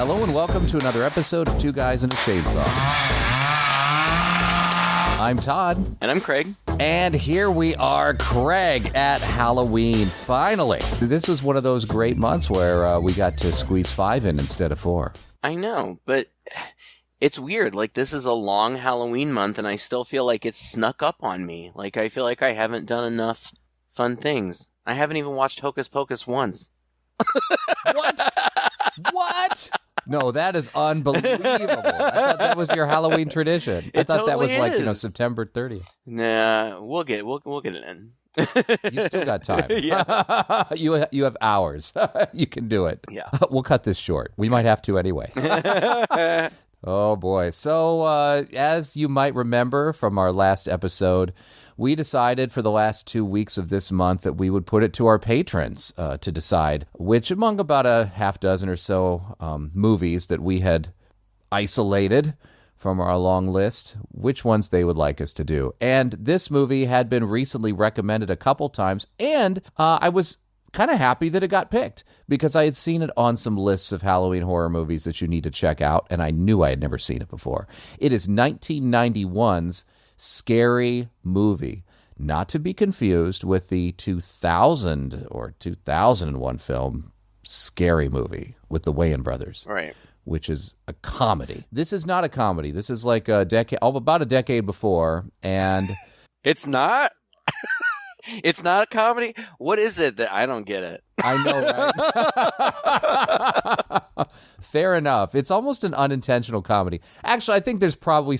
Hello and welcome to another episode of Two Guys and a Chainsaw. I'm Todd. And I'm Craig. And here we are, Craig, at Halloween, finally. This was one of those great months where we got to squeeze 5 in instead of 4. I know, but it's weird. Like, this is a long Halloween month, and I still feel like it's snuck up on me. Like, I feel like I haven't done enough fun things. I haven't even watched Hocus Pocus once. What? No, that is unbelievable. I thought that was your Halloween tradition. I thought that was like, September 30th. Nah, we'll get it in. You still got time. Yeah. You have hours. You can do it. Yeah. We'll cut this short. We might have to anyway. Oh, boy. So, as you might remember from our last episode, we decided for the last 2 weeks of this month that we would put it to our patrons to decide which, among about a half dozen or so movies that we had isolated from our long list, which ones they would like us to do. And this movie had been recently recommended a couple times, and I was kind of happy that it got picked because I had seen it on some lists of Halloween horror movies that you need to check out, and I knew I had never seen it before. It is 1991's Scary Movie, not to be confused with the 2000 or 2001 film Scary Movie with the Wayans brothers. Right. Which is a comedy. This is not a comedy. This is like about a decade before, and It's not? It's not a comedy? What is it that I don't get it? I know, right? Fair enough. It's almost an unintentional comedy. Actually, I think there's probably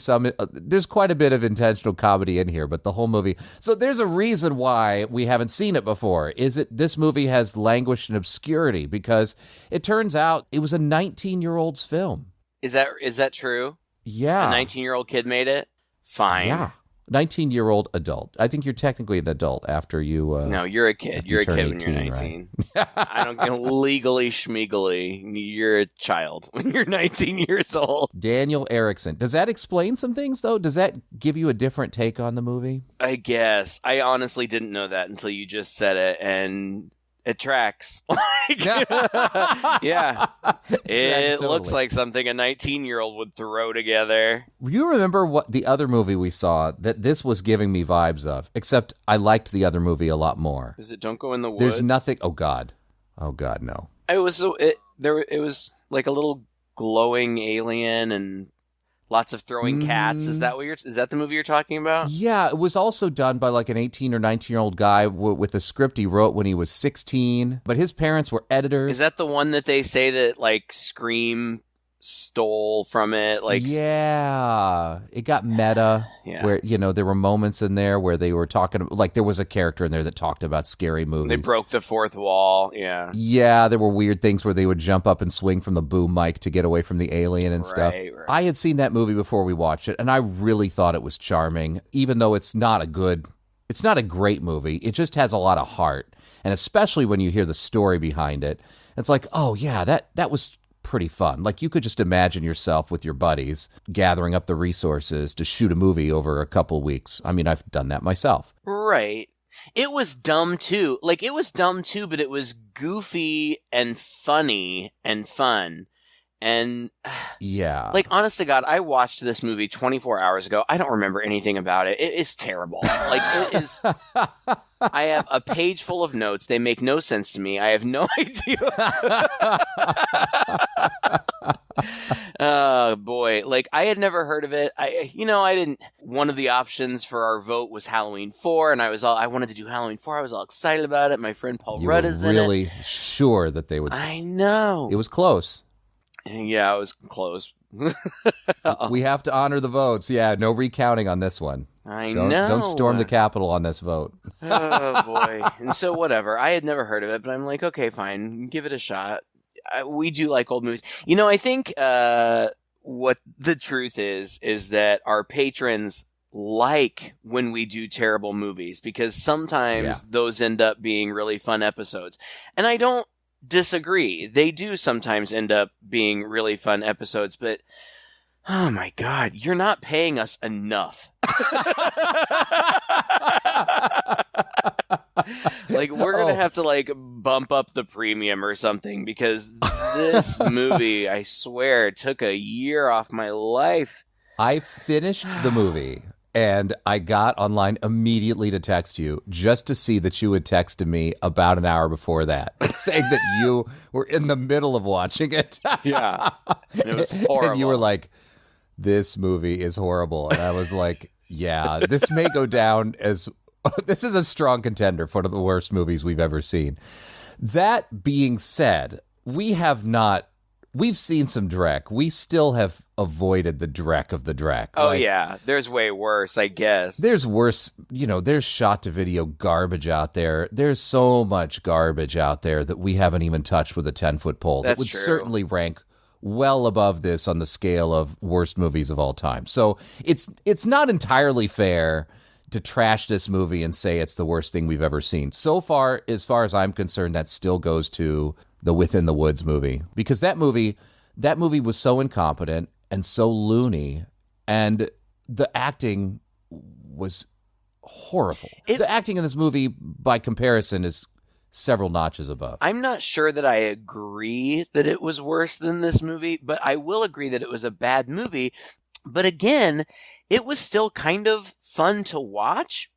there's quite a bit of intentional comedy in here, but the whole movie. So there's a reason why we haven't seen it before. This movie has languished in obscurity because it turns out it was a 19-year-old's film. Is that true? Yeah. A 19-year-old kid made it? Fine. Yeah. 19-year-old adult. I think you're technically an adult after you... no, you're a kid. You're a kid 18, when you're 19. Right? I don't get legally schmeegly. You're a child when you're 19 years old. Daniel Erickson. Does that explain some things, though? Does that give you a different take on the movie? I guess. I honestly didn't know that until you just said it, and it tracks. Yeah. It looks like something a 19-year-old would throw together. You remember what the other movie we saw that this was giving me vibes of? Except I liked the other movie a lot more. Is it Don't Go in the Woods? There's nothing. Oh God, no. It was like a little glowing alien and lots of throwing cats. Is that the movie you're talking about? Yeah, it was also done by like an 18 or 19-year-old guy with a script he wrote when he was 16, but his parents were editors. Is that the one that they say that like Scream stole from it? Like, yeah, it got meta. Yeah. Where there were moments in there where they were talking, like there was a character in there that talked about scary movies. They broke the fourth wall. Yeah, there were weird things where they would jump up and swing from the boom mic to get away from the alien and stuff. Right. I had seen that movie before we watched it, and I really thought it was charming, even though it's not a great movie. It just has a lot of heart, and especially when you hear the story behind it, it's like, oh yeah, that was pretty fun. Like, you could just imagine yourself with your buddies gathering up the resources to shoot a movie over a couple weeks. I mean, I've done that myself. Right. It was dumb too. But it was goofy and funny and fun. And yeah, like, honest to God, I watched this movie 24 hours ago. I don't remember anything about it. It is terrible. Like, it is. I have a page full of notes. They make no sense to me. I have no idea. Oh boy. Like, I had never heard of it. I didn't. One of the options for our vote was Halloween 4, and I wanted to do Halloween 4. I was all excited about it. My friend Paul Rudd is in it. Really sure that they would. I know. It was close. Yeah, it was close. We have to honor the votes. Yeah, no recounting on this one. Know. Don't storm the Capitol on this vote. Oh, boy. And so whatever. I had never heard of it, but I'm like, okay, fine. Give it a shot. We do like old movies. I think what the truth is that our patrons like when we do terrible movies, because sometimes those end up being really fun episodes. And I don't disagree. They do sometimes end up being really fun episodes, but oh my God, you're not paying us enough. Like, we're going to have to, like, bump up the premium or something, because this movie, I swear, took a year off my life. I finished the movie, and I got online immediately to text you just to see that you had texted me about an hour before that, saying that you were in the middle of watching it. Yeah. And it was horrible. And you were like, this movie is horrible. And I was like, yeah, this may go down as... This is a strong contender for one of the worst movies we've ever seen. That being said, we've seen some dreck. We still have avoided the dreck of the dreck. Oh, yeah. There's way worse, I guess. There's worse, there's shot-to-video garbage out there. There's so much garbage out there that we haven't even touched with a 10-foot pole. That's that would true. certainly rank well above this on the scale of worst movies of all time. So it's not entirely fair to trash this movie and say it's the worst thing we've ever seen. So far as I'm concerned, that still goes to the Within the Woods movie, because that movie was so incompetent and so loony, and the acting was horrible. The acting in this movie, by comparison, is several notches above. I'm not sure that I agree that it was worse than this movie, but I will agree that it was a bad movie. But again, it was still kind of fun to watch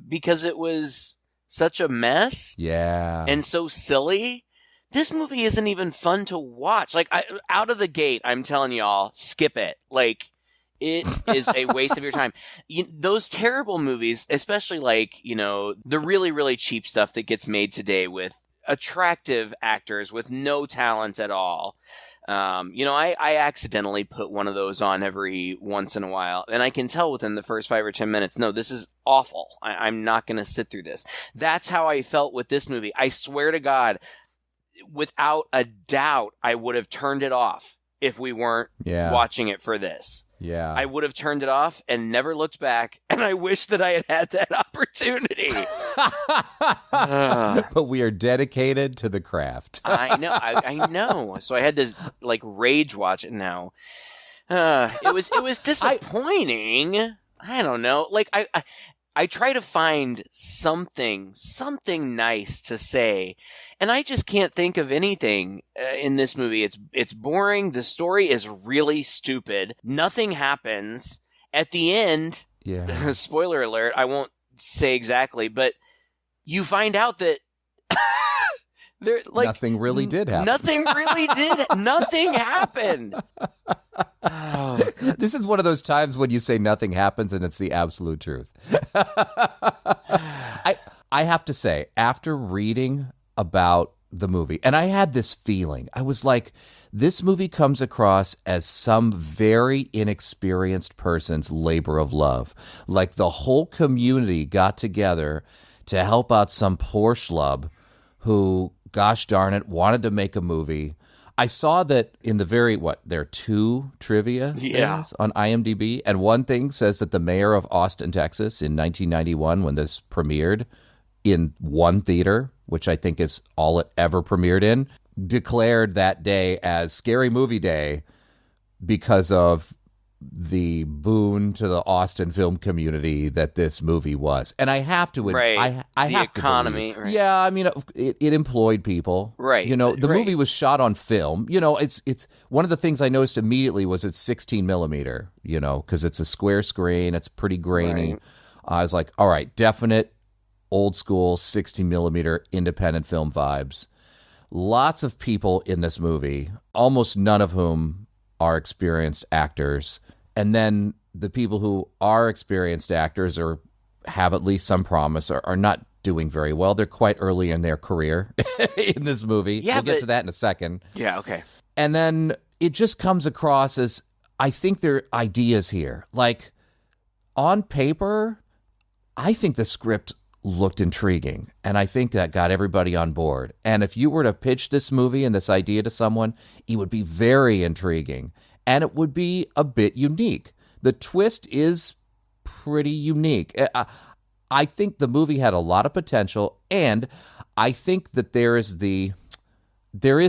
because it was such a mess. Yeah. And so silly. This movie isn't even fun to watch. Like, out of the gate, I'm telling y'all, skip it. Like, it is a waste of your time. Those terrible movies, especially like, the really, really cheap stuff that gets made today with attractive actors with no talent at all. I accidentally put one of those on every once in a while, and I can tell within the first 5 or 10 minutes, no, this is awful. I'm not going to sit through this. That's how I felt with this movie. I swear to God, without a doubt, I would have turned it off if we weren't watching it for this. Yeah. I would have turned it off and never looked back, and I wish that I had had that opportunity. But we are dedicated to the craft. I know. I know. So I had to, like, rage watch it now. It was disappointing. I don't know. Like, I try to find something nice to say, and I just can't think of anything in this movie. It's boring. The story is really stupid. Nothing happens. At the end, spoiler alert, I won't say exactly, but you find out that nothing really did happen. Nothing really did. Nothing happened. Oh. This is one of those times when you say nothing happens and it's the absolute truth. I have to say, after reading about the movie, and I had this feeling, I was like, this movie comes across as some very inexperienced person's labor of love. Like the whole community got together to help out some poor schlub who, gosh darn it, wanted to make a movie. I saw that in the there are 2 trivia things on IMDb, and one thing says that the mayor of Austin, Texas, in 1991, when this premiered in one theater, which I think is all it ever premiered in, declared that day as Scary Movie Day because of the boon to the Austin film community that this movie was. And I have to right. I the have economy, to believe, right. Yeah, I mean it employed people. Right. The movie was shot on film. It's one of the things I noticed immediately was it's 16 millimeter, because it's a square screen, it's pretty grainy. Right. I was like, all right, definite old school 16 millimeter independent film vibes. Lots of people in this movie, almost none of whom are experienced actors. And then the people who are experienced actors or have at least some promise are not doing very well. They're quite early in their career in this movie. Yeah, we'll get to that in a second. Yeah, okay. And then it just comes across as, I think there are ideas here. Like, on paper, I think the script looked intriguing, and I think that got everybody on board. And if you were to pitch this movie and this idea to someone, it would be very intriguing, and it would be a bit unique. The twist is pretty unique. I think the movie had a lot of potential, and I think that there is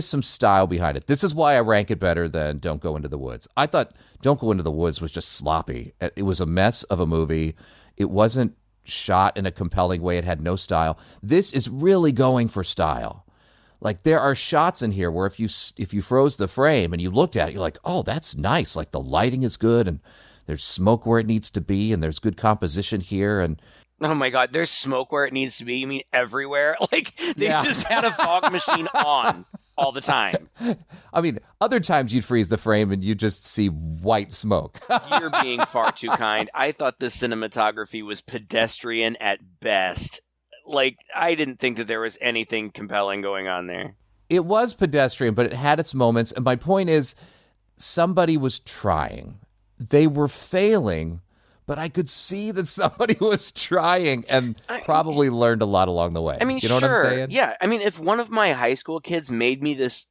some style behind it. This is why I rank it better than Don't Go Into the Woods. I thought Don't Go Into the Woods was just sloppy. It was a mess of a movie. It wasn't shot in a compelling way. It had no style. This is really going for style. Like, there are shots in here where if you froze the frame and you looked at it, you're like, oh, that's nice. Like, the lighting is good, and there's smoke where it needs to be, and there's good composition here, and oh my God, there's smoke where it needs to be. You mean everywhere? Like, they just had a fog machine on all the time. I mean, other times you'd freeze the frame and you just see white smoke. You're being far too kind. I thought the cinematography was pedestrian at best. Like, I didn't think that there was anything compelling going on there. It was pedestrian, but it had its moments. And my point is, somebody was trying. They were failing, but I could see that somebody was trying and probably learned a lot along the way. I mean, you know what I'm saying? Yeah. I mean, if one of my high school kids made this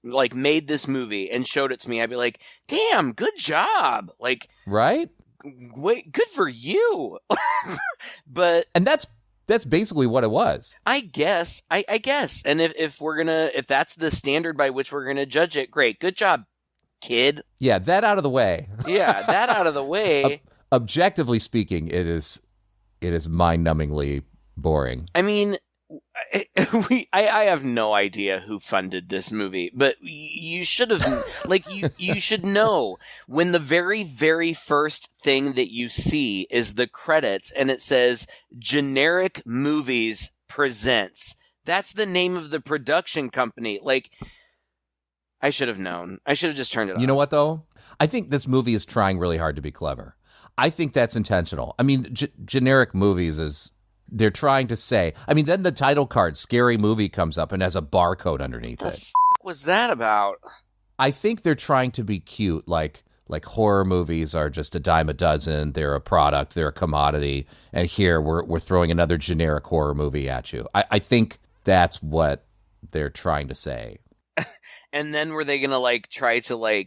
movie and showed it to me, I'd be like, damn, good job. Like, right? Wait, good for you. And that's basically what it was. I guess. I guess. And if that's the standard by which we're gonna judge it, great. Good job, kid. Yeah, that out of the way. Objectively speaking, it is mind-numbingly boring. I mean, I have no idea who funded this movie, but you should have, like, you should know when the very, very first thing that you see is the credits and it says Generic Movies Presents. That's the name of the production company. Like, I should have known. I should have just turned it off. You know what, though? I think this movie is trying really hard to be clever. I think that's intentional. I mean, Generic Movies they're trying to say. I mean, then the title card, Scary Movie, comes up and has a barcode underneath it. What the f*** was that about? I think they're trying to be cute, like horror movies are just a dime a dozen. They're a product. They're a commodity. And here we're throwing another generic horror movie at you. I think that's what they're trying to say. And then were they gonna try to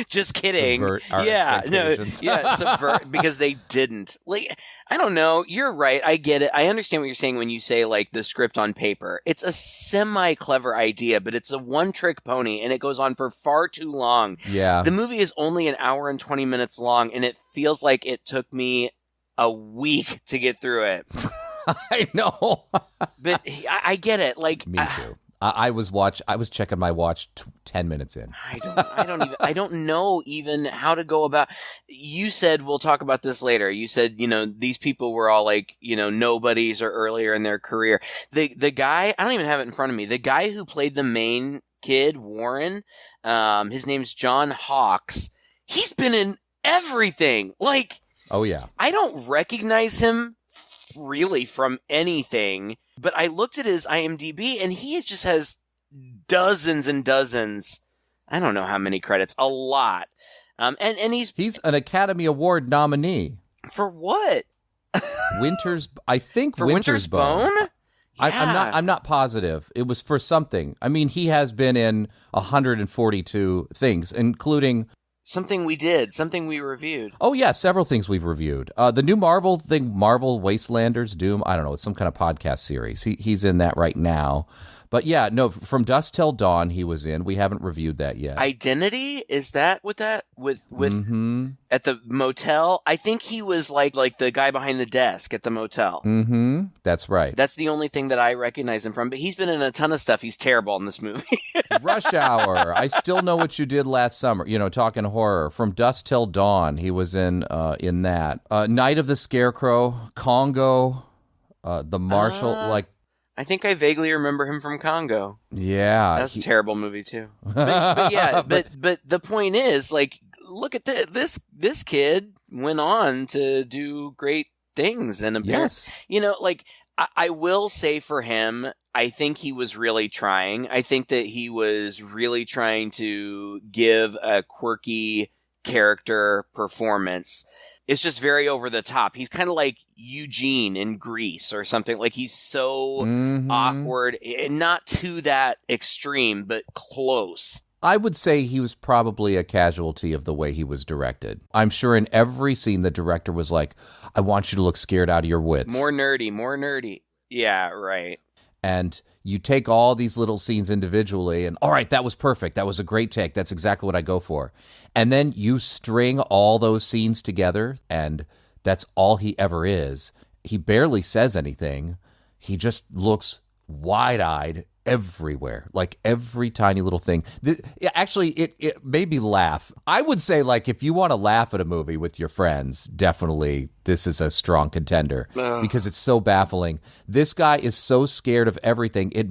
just kidding. Subvert our expectations. Subvert, because they didn't. I don't know. You're right. I get it. I understand what you're saying when you say the script on paper. It's a semi-clever idea, but it's a one-trick pony, and it goes on for far too long. Yeah. The movie is only an hour and 20 minutes long, and it feels like it took me a week to get through it. I know. But I get it. Me too. I was checking my watch 10 minutes in. I don't know even how to go about. You said we'll talk about this later. You said, these people were all nobodies or earlier in their career. The guy, I don't even have it in front of me. The guy who played the main kid, Warren, his name's John Hawkes. He's been in everything. Oh yeah. I don't recognize him really from anything. But I looked at his IMDb, and he just has dozens and dozens. I don't know how many credits. A lot. And he's an Academy Award nominee. For what? Winter's Bone? Yeah. I'm not positive. It was for something. I mean, he has been in 142 things, including something we did, something we reviewed. Oh, yeah, several things we've reviewed. The new Marvel thing, Marvel Wastelanders, Doom, I don't know, it's some kind of podcast series. He's in that right now. But yeah, no, From Dusk Till Dawn he was in. We haven't reviewed that yet. Identity? Is that with at the motel? I think he was like the guy behind the desk at the motel. Mm-hmm. That's right. That's the only thing that I recognize him from. But he's been in a ton of stuff. He's terrible in this movie. Rush Hour. I Still Know What You Did Last Summer. Talking horror. From Dusk Till Dawn he was in that. Night of the Scarecrow. Congo. The Marshal. I think I vaguely remember him from Congo. Yeah. That's a terrible movie, too. But yeah, but the point is, look at this kid went on to do great things. And yes. I will say for him, I think he was really trying. I think that he was really trying to give a quirky character performance. It's just very over the top. He's kind of like Eugene in Grease or something. He's so awkward, and not to that extreme, but close. I would say he was probably a casualty of the way he was directed. I'm sure in every scene the director was like, I want you to look scared out of your wits. More nerdy. Yeah, right. And you take all these little scenes individually and, all right, that was perfect. That was a great take. That's exactly what I go for. And then you string all those scenes together, and that's all he ever is. he barely says anything. He just looks wide-eyed everywhere, like every tiny little thing. Actually, it made me laugh. I would say, like, if you want to laugh at a movie with your friends, definitely this is a strong contender because it's so baffling. This guy is so scared of everything. It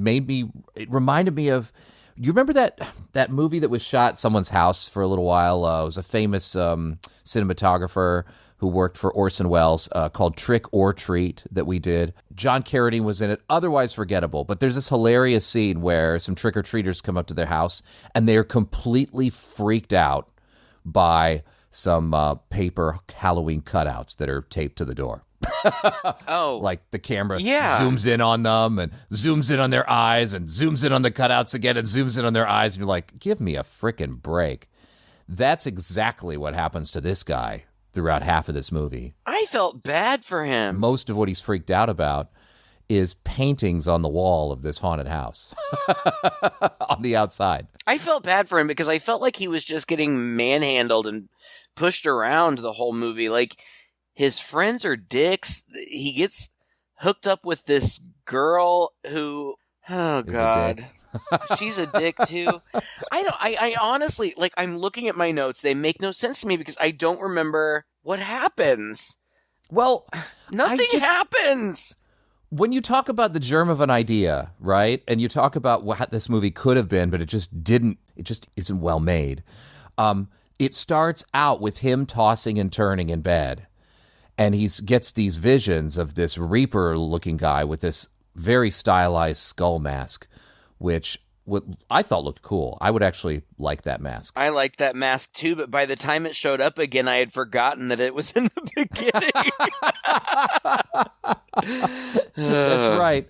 reminded me of, you remember that movie that was shot at someone's house for a little while? It was a famous cinematographer who worked for Orson Welles, called Trick or Treat, that we did. John Carradine was in it, otherwise forgettable. But there's this hilarious scene where some trick-or-treaters come up to their house, and they're completely freaked out by some paper Halloween cutouts that are taped to the door. Oh. Like the camera zooms in on them and zooms in on their eyes and zooms in on the cutouts again and zooms in on their eyes. And you're like, give me a freaking break. That's exactly what happens to this guy throughout half of this movie. I felt bad for him. Most of what he's freaked out about is paintings on the wall of this haunted house on the outside. I felt bad for him because I felt like he was just getting manhandled and pushed around the whole movie. Like, his friends are dicks. He gets hooked up with this girl who, oh God, she's a dick too. I honestly, like, I'm looking at my notes. They make no sense to me because I don't remember what happens. Well, nothing happens. When you talk about the germ of an idea, right? And you talk about what this movie could have been, but it just isn't well made. It starts out with him tossing and turning in bed. And he gets these visions of this Reaper-looking guy with this very stylized skull mask, which I thought looked cool. I would actually like that mask. I liked that mask too, but by the time it showed up again, I had forgotten that it was in the beginning. That's right.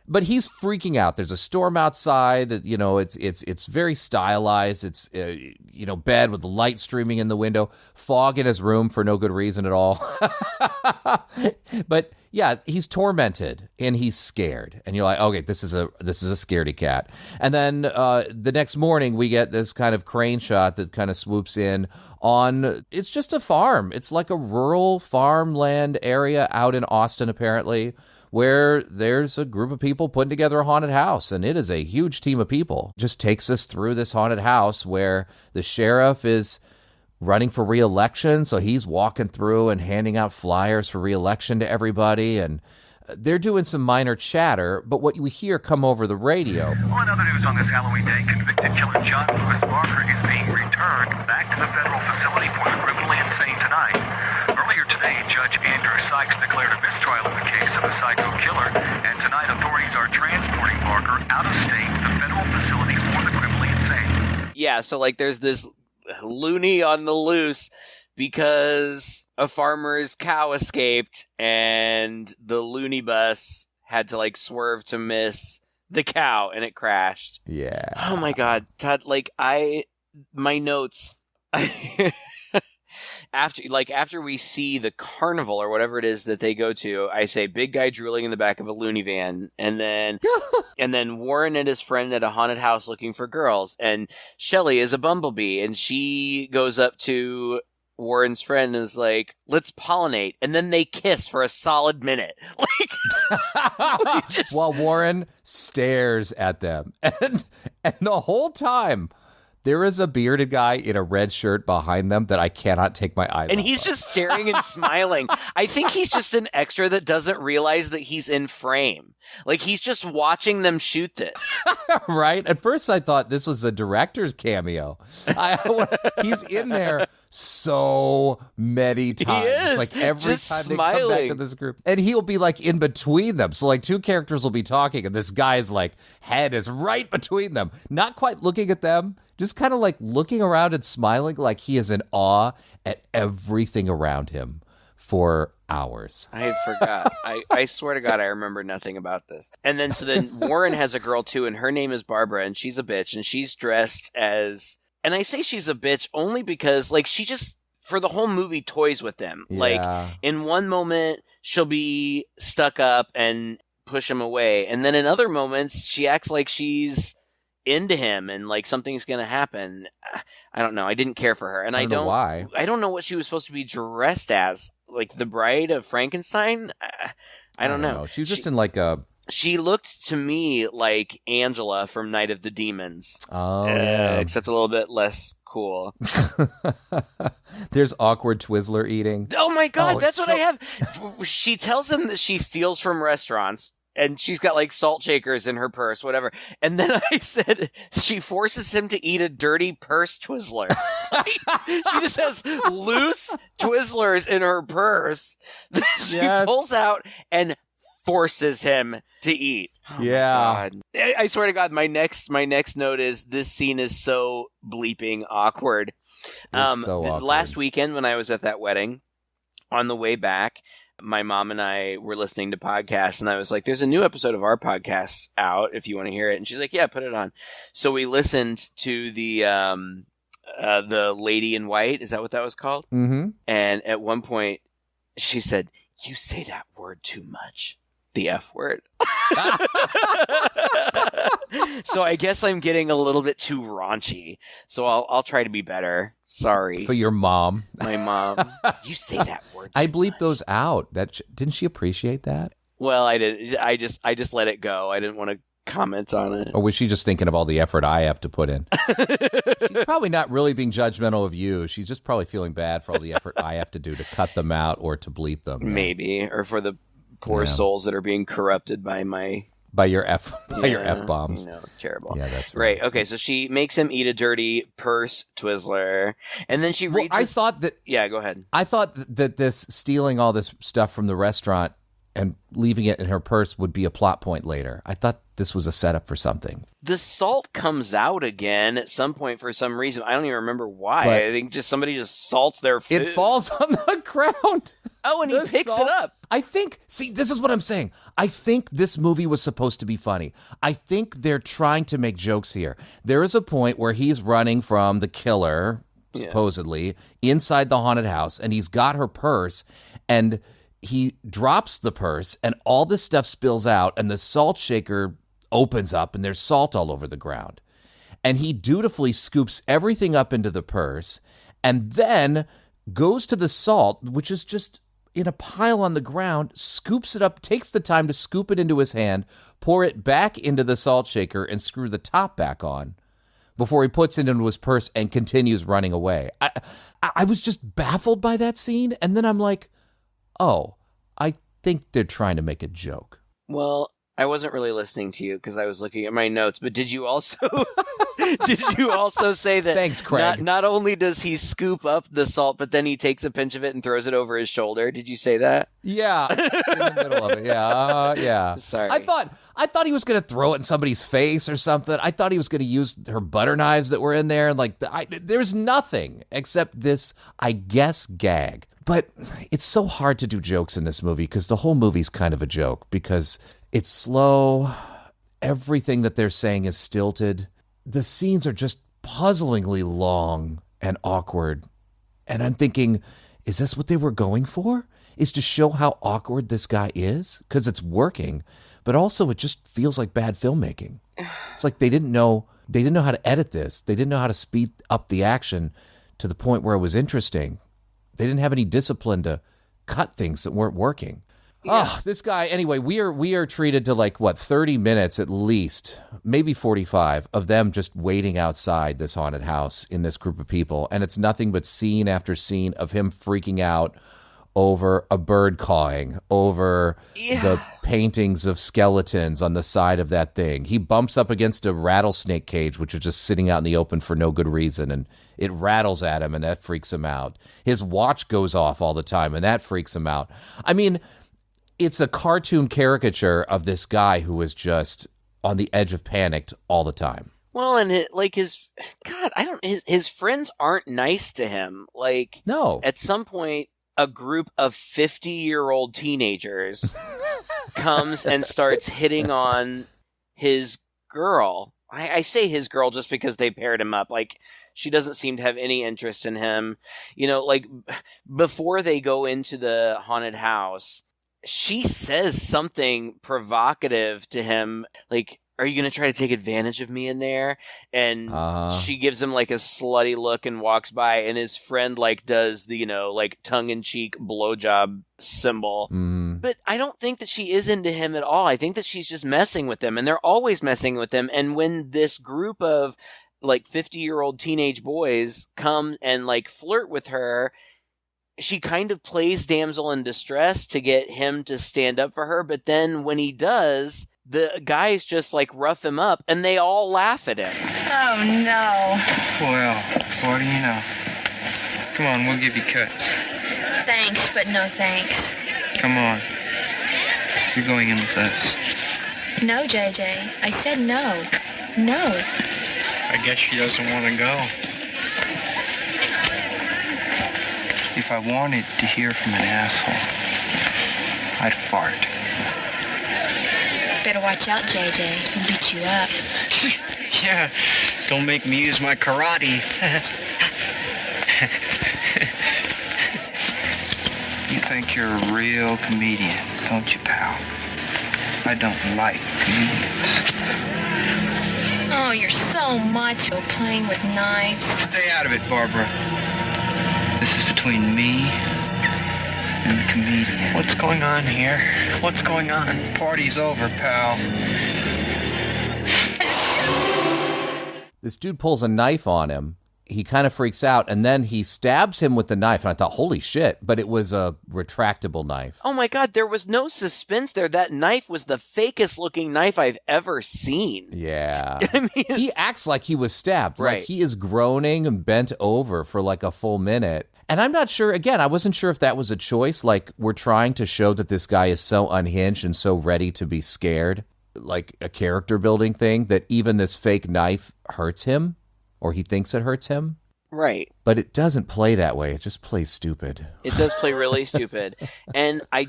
But he's freaking out. There's a storm outside. You know, it's very stylized. It's bed with the light streaming in the window, fog in his room for no good reason at all. But yeah, he's tormented and he's scared. And you're like, okay, this is a scaredy cat. And then the next morning we get this kind of crane shot that kind of swoops in on. It's just a farm. It's like a rural farmland area out in Austin, apparently, where there's a group of people putting together a haunted house, and it is a huge team of people. Just takes us through this haunted house where the sheriff is running for re-election, so he's walking through and handing out flyers for re-election to everybody, and they're doing some minor chatter, but what we hear come over the radio. Well, in other news on this Halloween day, convicted killer John Lewis Barker is being returned back to the federal facility for the criminally insane tonight. Earlier today, Judge Andrew Sykes declared a mistrial in the case of the psycho killer, and tonight authorities are transporting Barker out of state to the federal facility for the criminally insane. Yeah, so like there's this loony on the loose because a farmer's cow escaped and the loony bus had to like swerve to miss the cow and it crashed. Yeah. Oh my God, Todd, like my notes after we see the carnival or whatever it is that they go to, I say big guy drooling in the back of a loony van, and then Warren and his friend at a haunted house looking for girls, and Shelley is a bumblebee, and she goes up to Warren's friend and is like, let's pollinate, and then they kiss for a solid minute. While Warren stares at them, and the whole time there is a bearded guy in a red shirt behind them that I cannot take my eyes off. And he's just staring and smiling. I think he's just an extra that doesn't realize that he's in frame. Like, he's just watching them shoot this. Right? At first I thought this was a director's cameo. He's in there so many times. He is. Like every just time smiling. they come back to this group. And he'll be like in between them. So like two characters will be talking and this guy's like head is right between them. Not quite looking at them. Just kind of like looking around and smiling like he is in awe at everything around him for hours. I forgot. I swear to God, I remember nothing about this. And then Warren has a girl too, and her name is Barbara, and she's a bitch, and she's dressed as, and I say she's a bitch only because like she just, for the whole movie, toys with them. Yeah. Like in one moment, she'll be stuck up and push him away. And then in other moments, she acts like she's into him and like something's gonna happen. I don't know. I didn't care for her, and I don't know why. I don't know what she was supposed to be dressed as. like the Bride of Frankenstein. I don't know. She was just in like a. She looked to me like Angela from Night of the Demons. Oh, yeah. Except a little bit less cool. There's awkward Twizzler eating. Oh my God, that's what I have. She tells him that she steals from restaurants. And she's got like salt shakers in her purse, whatever. And then I said she forces him to eat a dirty purse Twizzler. She just has loose Twizzlers in her purse that she pulls out and forces him to eat. Oh yeah. I swear to God, my next note is this scene is so bleeping awkward. So awkward. Last weekend when I was at that wedding, on the way back, my mom and I were listening to podcasts, and I was like, there's a new episode of our podcast out if you want to hear it. And she's like, yeah, put it on. So we listened to the Lady in White. Is that what that was called? Mm-hmm. And at one point, she said, you say that word too much. The F word. So I guess I'm getting a little bit too raunchy. So I'll try to be better. Sorry. For your mom. My mom. You say that word I too bleeped much. Those out. Didn't she appreciate that? Well, I did. I just let it go. I didn't want to comment on it. Or was she just thinking of all the effort I have to put in? She's probably not really being judgmental of you. She's just probably feeling bad for all the effort I have to do to cut them out or to bleep them. Maybe. Or for the poor souls that are being corrupted by my... By your F-bombs. You know, it's terrible. Yeah, that's right. Okay, so she makes him eat a dirty purse Twizzler, and then she reads... I thought that... Yeah, go ahead. I thought that this stealing all this stuff from the restaurant and leaving it in her purse would be a plot point later. I thought this was a setup for something. The salt comes out again at some point for some reason. I don't even remember why. But I think somebody just salts their food. it falls on the ground. Oh, and he picks it up. I think, see, this is what I'm saying. I think this movie was supposed to be funny. I think they're trying to make jokes here. There is a point where he's running from the killer, supposedly, inside the haunted house, and he's got her purse, and he drops the purse, and all this stuff spills out, and the salt shaker opens up, and there's salt all over the ground. And he dutifully scoops everything up into the purse, and then goes to the salt, which is just in a pile on the ground, scoops it up, takes the time to scoop it into his hand, pour it back into the salt shaker, and screw the top back on before he puts it into his purse and continues running away. I was just baffled by that scene, and then I'm like, oh, I think they're trying to make a joke. Well, I wasn't really listening to you because I was looking at my notes, but did you also say that Thanks, Craig. Not only does he scoop up the salt, but then he takes a pinch of it and throws it over his shoulder? Did you say that? Yeah, in the middle of it. Yeah. Sorry. I thought he was going to throw it in somebody's face or something. I thought he was going to use her butter knives that were in there. Like, there's nothing except this, I guess, gag. But it's so hard to do jokes in this movie because the whole movie's kind of a joke because it's slow. Everything that they're saying is stilted. The scenes are just puzzlingly long and awkward. And I'm thinking, is this what they were going for? Is to show how awkward this guy is? Because it's working. But also it just feels like bad filmmaking. It's like they didn't know how to edit this. They didn't know how to speed up the action to the point where it was interesting. They didn't have any discipline to cut things that weren't working. Yeah. Oh, this guy. Anyway, we are treated to 30 minutes at least, maybe 45 of them just waiting outside this haunted house in this group of people. And it's nothing but scene after scene of him freaking out over a bird cawing, over the paintings of skeletons on the side of that thing. He bumps up against a rattlesnake cage, which is just sitting out in the open for no good reason. And it rattles at him and that freaks him out. His watch goes off all the time and that freaks him out. I mean, it's a cartoon caricature of this guy who is just on the edge of panic all the time. Well, and his friends aren't nice to him. No. At some point, a group of 50-year-old teenagers comes and starts hitting on his girl. I say his girl just because they paired him up. She doesn't seem to have any interest in him. Before they go into the haunted house, she says something provocative to him, are you going to try to take advantage of me in there? And she gives him like a slutty look and walks by, and his friend like does the, like tongue-in-cheek blowjob symbol. But I don't think that she is into him at all. I think that she's just messing with him, and they're always messing with him. And when this group of like 50-year-old teenage boys come and like flirt with her, she kind of plays damsel in distress to get him to stand up for her. But then when he does, the guys just like rough him up, and they all laugh at him. Oh no. Well, what do you know? Come on, we'll give you cuts. Thanks, but no thanks. Come on. You're going in with us. No, JJ. I said no. No. I guess she doesn't want to go. If I wanted to hear from an asshole, I'd fart. Better watch out, JJ. He'll beat you up. Yeah, don't make me use my karate. You think you're a real comedian, don't you, pal? I don't like comedians. Oh, you're so macho playing with knives. Stay out of it, Barbara. This is between me and the comedian. What's going on here? What's going on? Party's over, pal. This dude pulls a knife on him. He kind of freaks out, and then he stabs him with the knife. And I thought, holy shit, but it was a retractable knife. Oh my God, there was no suspense there. That knife was the fakest looking knife I've ever seen. Yeah. I mean, he acts like he was stabbed. Right. Like he is groaning and bent over for like a full minute. And I'm not sure, again, I wasn't sure if that was a choice. Like, we're trying to show that this guy is so unhinged and so ready to be scared, like a character building thing, that even this fake knife hurts him, or he thinks it hurts him. right. But it doesn't play that way. It just plays stupid. It does play really stupid. And I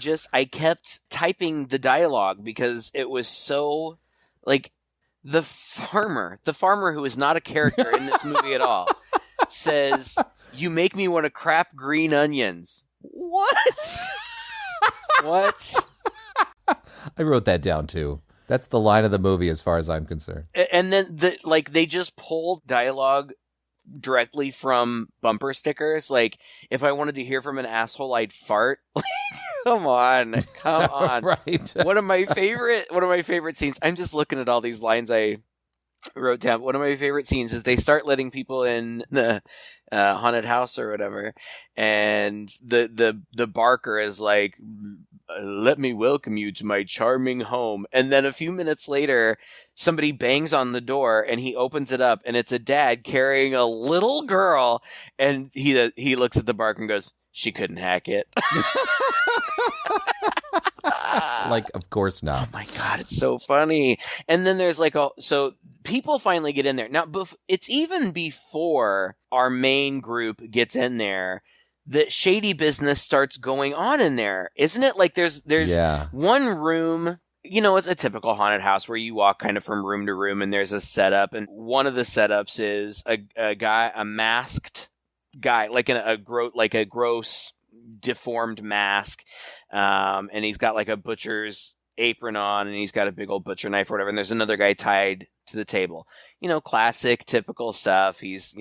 kept typing the dialogue because it was so, like, the farmer who is not a character in this movie at all, says, "You make me want to crap green onions." What? What? I wrote that down too. That's the line of the movie as far as I'm concerned. And then they just pulled dialogue directly from bumper stickers. Like, if I wanted to hear from an asshole, I'd fart. Come on. Right. One of my favorite scenes. I'm just looking at all these lines I wrote down. One of my favorite scenes is they start letting people in the haunted house or whatever, and the barker is like, "Let me welcome you to my charming home." And then a few minutes later, somebody bangs on the door, and he opens it up, and it's a dad carrying a little girl, and he looks at the barker and goes, "She couldn't hack it." Like, of course not. Oh my God, it's so funny. And then there's like so people finally get in there. Now, it's even before our main group gets in there that shady business starts going on in there, isn't it? Like, there's one room, it's a typical haunted house where you walk kind of from room to room, and there's a setup, and one of the setups is a masked guy, like a gross deformed mask, and he's got like a butcher's apron on, and he's got a big old butcher knife or whatever, and there's another guy tied to the table. Classic, typical stuff. He's,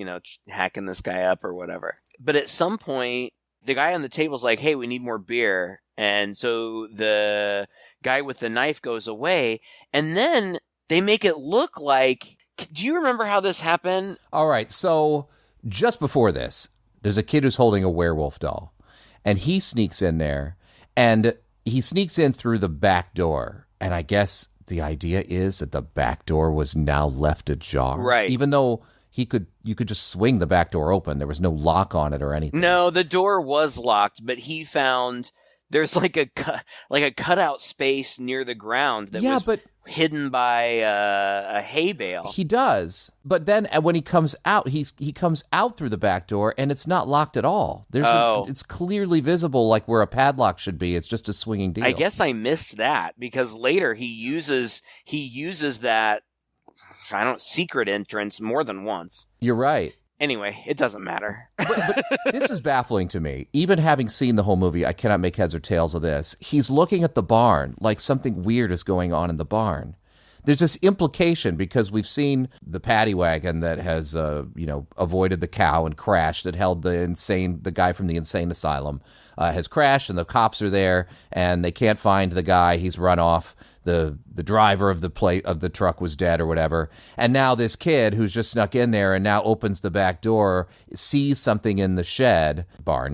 hacking this guy up or whatever. But at some point, the guy on the table's like, "Hey, we need more beer." And so the guy with the knife goes away, and then they make it look like... Do you remember how this happened? All right, so just before this, there's a kid who's holding a werewolf doll, and he sneaks in there, and he sneaks in through the back door, and I guess the idea is that the back door was now left ajar. Right. Even though you could just swing the back door open. There was no lock on it or anything. No, the door was locked, but he found there's like a cutout space near the ground that was hidden by a hay bale. He does, but then when he comes out, he comes out through the back door, and it's not locked at all. It's clearly visible, like where a padlock should be. It's just a swinging deal. I guess I missed that because later he uses that secret entrance more than once. You're right. Anyway, it doesn't matter. but this is baffling to me. Even having seen the whole movie, I cannot make heads or tails of this. He's looking at the barn like something weird is going on in the barn. there's this implication because we've seen the paddy wagon that has, avoided the cow and crashed that held the guy from the insane asylum has crashed, and the cops are there, and they can't find the guy. He's run off. The driver of the truck was dead or whatever. And now this kid who's just snuck in there and now opens the back door, sees something in the barn,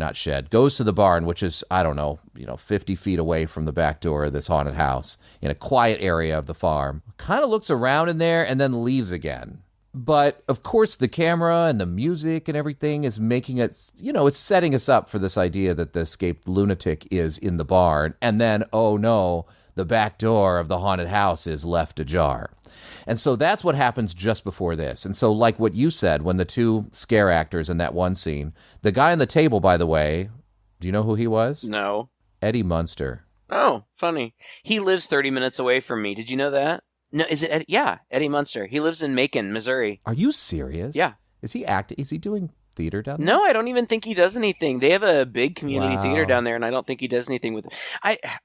goes to the barn, which is, 50 feet away from the back door of this haunted house in a quiet area of the farm. Kind of looks around in there and then leaves again. But, of course, the camera and the music and everything is making it, it's setting us up for this idea that the escaped lunatic is in the barn. And then, oh no, the back door of the haunted house is left ajar. And so that's what happens just before this. And so like what you said, when the two scare actors in that one scene, the guy on the table, by the way, do you know who he was? No. Eddie Munster. Oh, funny. He lives 30 minutes away from me. Did you know that? No, is it Eddie? Yeah, Eddie Munster. He lives in Macon, Missouri. Are you serious? Yeah. Is he acting? Is he doing theater down there? No, I don't even think he does anything. They have a big community theater down there, and I don't think he does anything with it.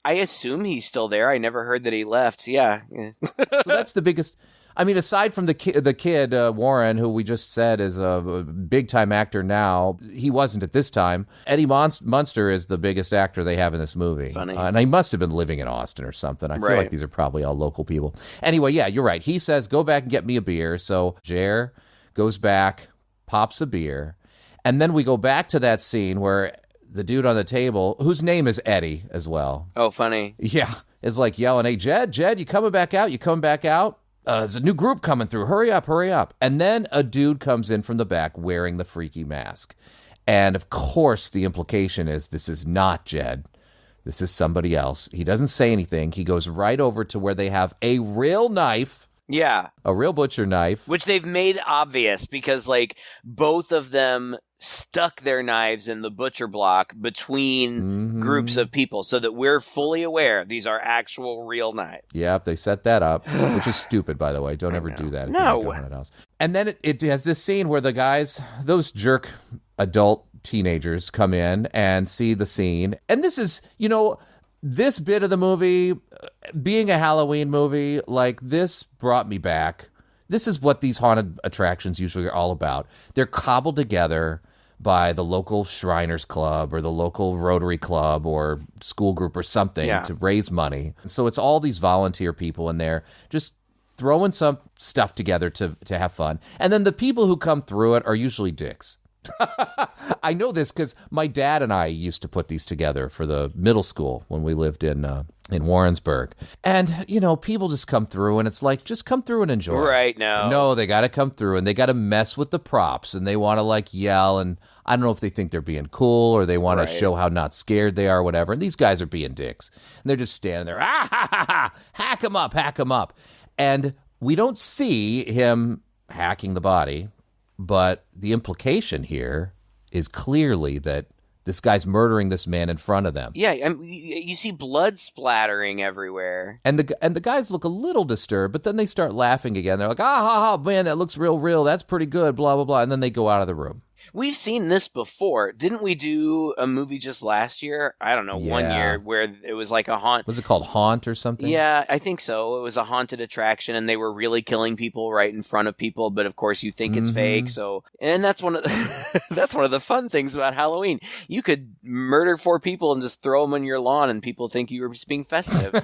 I assume he's still there. I never heard that he left. Yeah. So that's the biggest. I mean, aside from the kid Warren, who we just said is a big-time actor now, he wasn't at this time. Eddie Munster is the biggest actor they have in this movie. Funny. And he must have been living in Austin or something. I feel like these are probably all local people. Anyway, yeah, you're right. He says, go back and get me a beer. So Jer goes back, pops a beer, and then we go back to that scene where the dude on the table, whose name is Eddie as well. Oh, funny. Yeah, is like yelling, hey, Jed, you coming back out? You coming back out? There's a new group coming through. Hurry up, hurry up. And then a dude comes in from the back wearing the freaky mask. And, of course, the implication is this is not Jed. This is somebody else. He doesn't say anything. He goes right over to where they have a real knife. Yeah. A real butcher knife. Which they've made obvious because, both of them stuck their knives in the butcher block between groups of people so that we're fully aware these are actual real knives. Yep, they set that up, which is stupid, by the way. Don't ever do that. No. And then it has this scene where the guys, those jerk adult teenagers, come in and see the scene. And this is, this bit of the movie, being a Halloween movie, this brought me back. This is what these haunted attractions usually are all about. They're cobbled together by the local Shriners Club or the local Rotary Club or school group or something to raise money. So it's all these volunteer people in there just throwing some stuff together to have fun. And then the people who come through it are usually dicks. I know this because my dad and I used to put these together for the middle school when we lived in Warrensburg. And, people just come through and it's like, just come through and enjoy. Right now. No, they got to come through and they got to mess with the props and they want to yell. And I don't know if they think they're being cool or they want to show how not scared they are or whatever. And these guys are being dicks. And they're just standing there, hack him up. And we don't see him hacking the body. But the implication here is clearly that this guy's murdering this man in front of them. Yeah, you see blood splattering everywhere. And the guys look a little disturbed, but then they start laughing again. They're like, man, that looks real. That's pretty good, blah, blah, blah. And then they go out of the room. We've seen this before. Didn't we do a movie just last year? I don't know, 1 year where it was like a haunt. Was it called Haunt or something? Yeah, I think so. It was a haunted attraction and they were really killing people right in front of people, but of course you think it's fake. So, and that's one of the fun things about Halloween. You could murder 4 people and just throw them on your lawn and people think you were just being festive.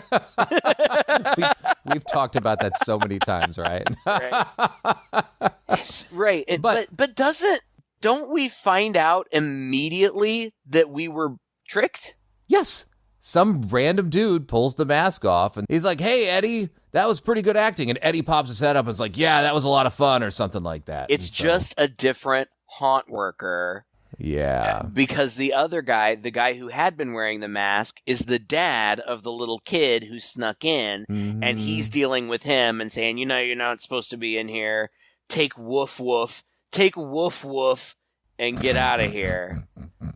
We've talked about that so many times, right? Right. But don't we find out immediately that we were tricked? Yes. Some random dude pulls the mask off and he's like, hey, Eddie, that was pretty good acting. And Eddie pops his head up and is like, yeah, that was a lot of fun or something like that. It's just a different haunt worker. Yeah. Because the other guy, the guy who had been wearing the mask, is the dad of the little kid who snuck in. And he's dealing with him and saying, you're not supposed to be in here. Take woof woof. Take woof woof and get out of here.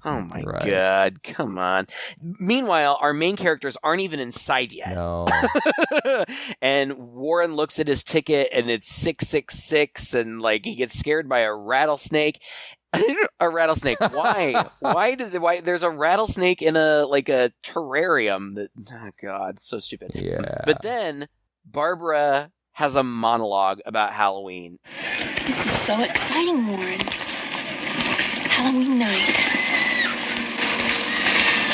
Oh my God, come on. Meanwhile, our main characters aren't even in sight yet. No. And Warren looks at his ticket and it's 666 and he gets scared by a rattlesnake. A rattlesnake. Why? Why there's a rattlesnake in a terrarium that, oh God, so stupid. Yeah. But then Barbara has a monologue about Halloween. This is so exciting, Warren. Halloween night.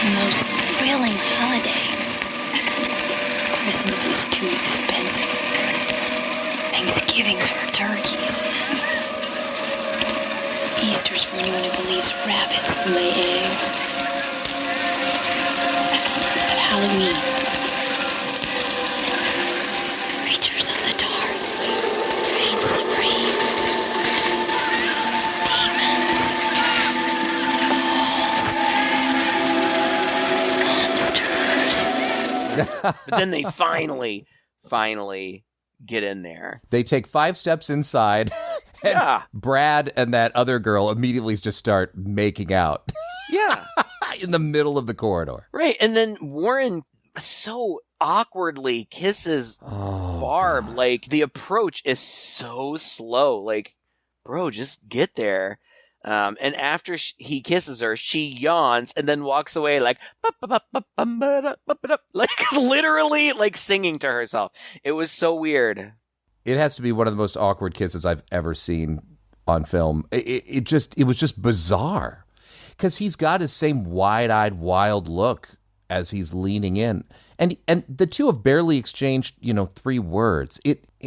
The most thrilling holiday. Christmas is too expensive. Thanksgiving's for turkeys. Easter's for anyone who believes rabbits lay eggs. But Halloween. Creatures of the dark reign supreme. Demons. Ghouls. Monsters. But then they finally get in there. They take 5 steps inside. And Yeah. Brad and that other girl immediately just start making out Yeah. in the middle of the corridor. Right. And then Warren so awkwardly kisses Barb. God. Like, the approach is so slow. Like, bro, just get there. And after he kisses her, she yawns and then walks away like, like literally like singing to herself. It was so weird. It has to be one of the most awkward kisses I've ever seen on film. It was just bizarre because he's got his same wide-eyed, wild look as he's leaning in, and the two have barely exchanged 3 words.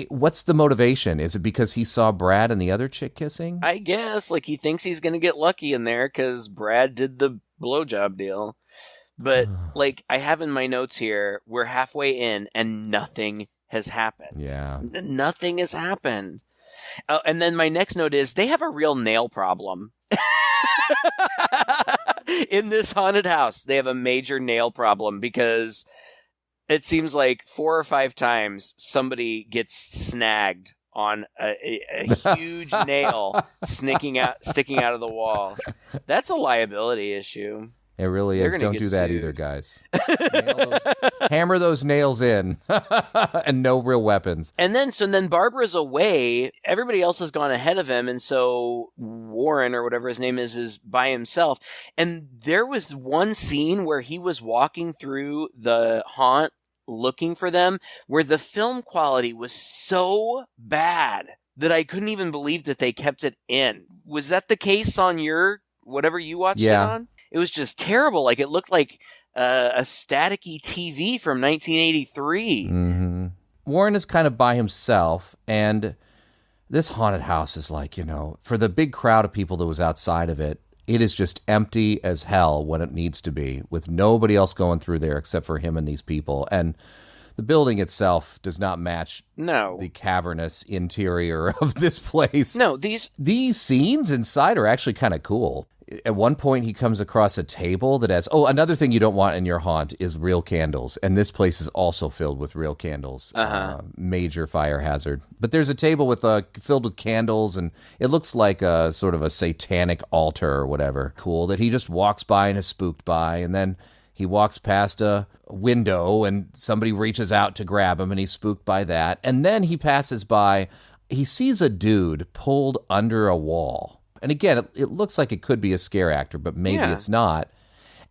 What's the motivation? Is it because he saw Brad and the other chick kissing? I guess like he thinks he's gonna get lucky in there because Brad did the blowjob deal. But like I have in my notes here, we're halfway in and nothing has happened. Yeah. Nothing has happened. And then my next note is they have a real nail problem. In this haunted house, they have a major nail problem because it seems like 4 or 5 times somebody gets snagged on a huge nail sticking out of the wall. That's a liability issue. It really They're is. gonna Don't get do that sued. either, guys. Hammer those nails in, and no real weapons. And then Barbara's away. Everybody else has gone ahead of him, and so Warren or whatever his name is by himself. And there was one scene where he was walking through the haunt looking for them, where the film quality was so bad that I couldn't even believe that they kept it in. Was that the case on your whatever you watched it on? It was just terrible. Like it looked like a staticky TV from 1983. Mm-hmm. Warren is kind of by himself, and this haunted house is like, for the big crowd of people that was outside of it, it is just empty as hell when it needs to be, with nobody else going through there except for him and these people. And the building itself does not match the cavernous interior of this place. No, these scenes inside are actually kind of cool. At one point, he comes across a table that has... Oh, another thing you don't want in your haunt is real candles. And this place is also filled with real candles. Major fire hazard. But there's a table filled with candles, and it looks like a sort of a satanic altar or whatever. Cool, that he just walks by and is spooked by. And then he walks past a window, and somebody reaches out to grab him, and he's spooked by that. And then he passes by. He sees a dude pulled under a wall. And again, it looks like it could be a scare actor, but maybe it's not.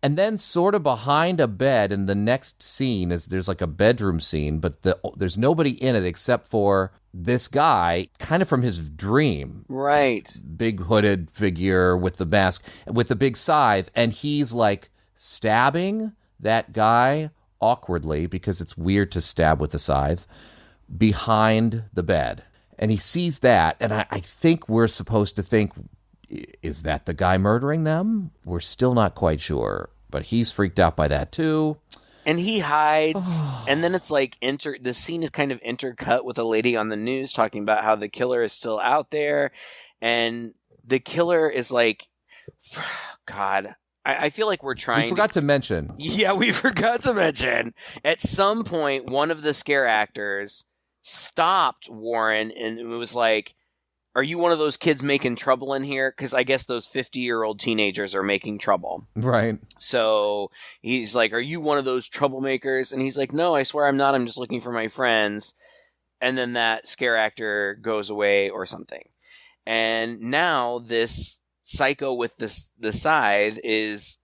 And then sort of behind a bed in the next scene there's like a bedroom scene, but there's nobody in it except for this guy, kind of from his dream. Right. Big hooded figure with the mask, with the big scythe. And he's like stabbing that guy awkwardly, because it's weird to stab with a scythe, behind the bed. And he sees that, and I think we're supposed to think, is that the guy murdering them? We're still not quite sure, but he's freaked out by that too. And he hides, and then it's like the scene is kind of intercut with a lady on the news talking about how the killer is still out there, and the killer is like, God, I feel like we're trying. We forgot to mention. Yeah, we forgot to mention. At some point, one of the scare actors stopped Warren and it was like, are you one of those kids making trouble in here? Because I guess those 50-year-old teenagers are making trouble. Right. So he's like, are you one of those troublemakers? And he's like, no, I swear I'm not. I'm just looking for my friends. And then that scare actor goes away or something. And now this psycho with the scythe is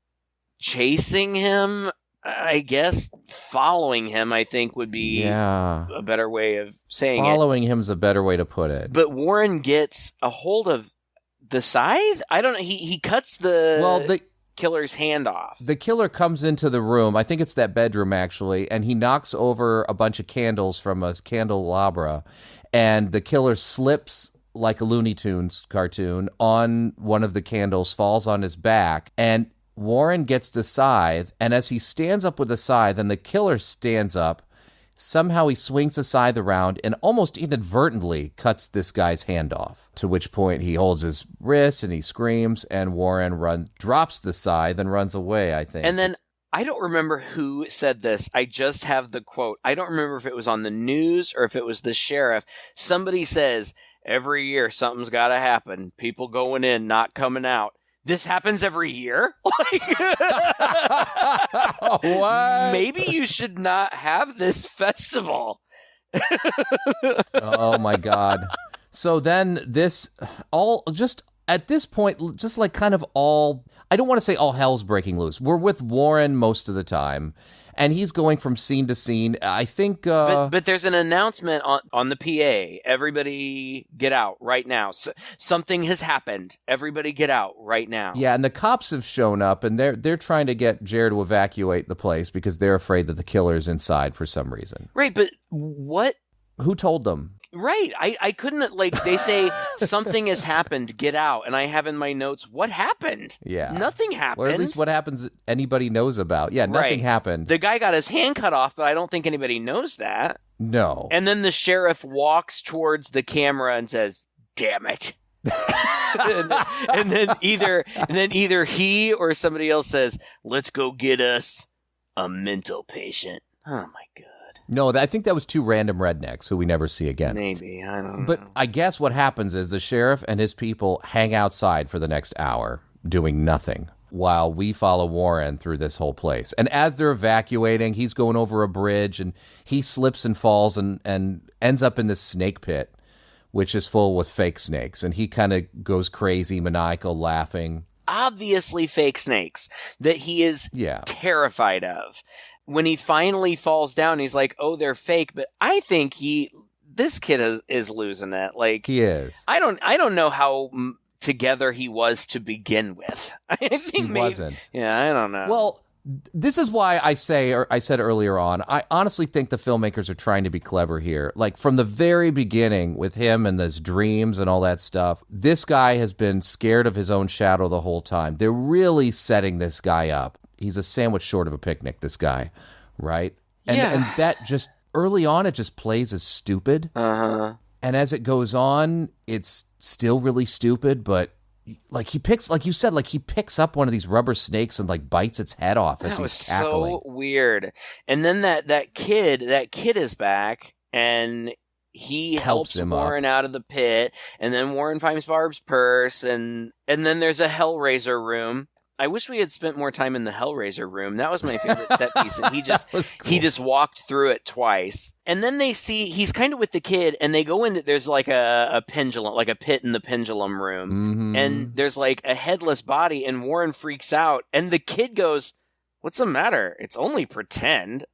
chasing him. I guess following him, I think, would be a better way of saying Following him's a better way to put it. But Warren gets a hold of the scythe? I don't know. He cuts the killer's hand off. The killer comes into the room. I think it's that bedroom, actually, and he knocks over a bunch of candles from a candelabra, and the killer slips like a Looney Tunes cartoon on one of the candles, falls on his back, and Warren gets the scythe, and as he stands up with the scythe, and the killer stands up, somehow he swings the scythe around and almost inadvertently cuts this guy's hand off, to which point he holds his wrist and he screams, and Warren drops the scythe and runs away, I think. And then, I don't remember who said this. I just have the quote. I don't remember if it was on the news or if it was the sheriff. Somebody says, every year something's got to happen. People going in, not coming out. This happens every year? What? Maybe you should not have this festival. Oh, my God. So then at this point, just like kind of I don't want to say all hell's breaking loose. We're with Warren most of the time, and he's going from scene to scene. I think... But there's an announcement on the PA. Everybody get out right now. Something has happened. Everybody get out right now. Yeah, and the cops have shown up, and they're trying to get Jared to evacuate the place because they're afraid that the killer's inside for some reason. Right, but what? Who told them? Right. I couldn't, they say something has happened, get out. And I have in my notes, what happened? Yeah. Nothing happened. Or at least what happens anybody knows about. Yeah, nothing happened. The guy got his hand cut off, but I don't think anybody knows that. No. And then the sheriff walks towards the camera and says, damn it. and then either he or somebody else says, let's go get us a mental patient. Oh my God. No, I think that was two random rednecks who we never see again. Maybe, I don't know. But I guess what happens is the sheriff and his people hang outside for the next hour doing nothing while we follow Warren through this whole place. And as they're evacuating, he's going over a bridge and he slips and falls and ends up in this snake pit, which is full with fake snakes. And he kind of goes crazy, maniacal, laughing. Obviously fake snakes that he is terrified of. When he finally falls down, he's like, oh, they're fake. But I think this kid is losing it. He is. I don't know how together he was to begin with. I think he wasn't. Yeah, I don't know. Well, this is why I said earlier on, I honestly think the filmmakers are trying to be clever here. From the very beginning with him and his dreams and all that stuff, this guy has been scared of his own shadow the whole time. They're really setting this guy up. He's a sandwich short of a picnic, this guy, right? And that just, early on, it just plays as stupid. Uh-huh. And as it goes on, it's still really stupid, but he picks up one of these rubber snakes and bites its head off as he's tackling. So weird. And then that kid is back, and he helps Warren out of the pit, and then Warren finds Barb's purse, and then there's a Hellraiser room. I wish we had spent more time in the Hellraiser room. That was my favorite set piece. And he just walked through it twice. And then they see, he's kind of with the kid, and they go into, there's a pendulum, like a pit in the pendulum room. Mm-hmm. And there's a headless body, and Warren freaks out. And the kid goes, what's the matter? It's only pretend.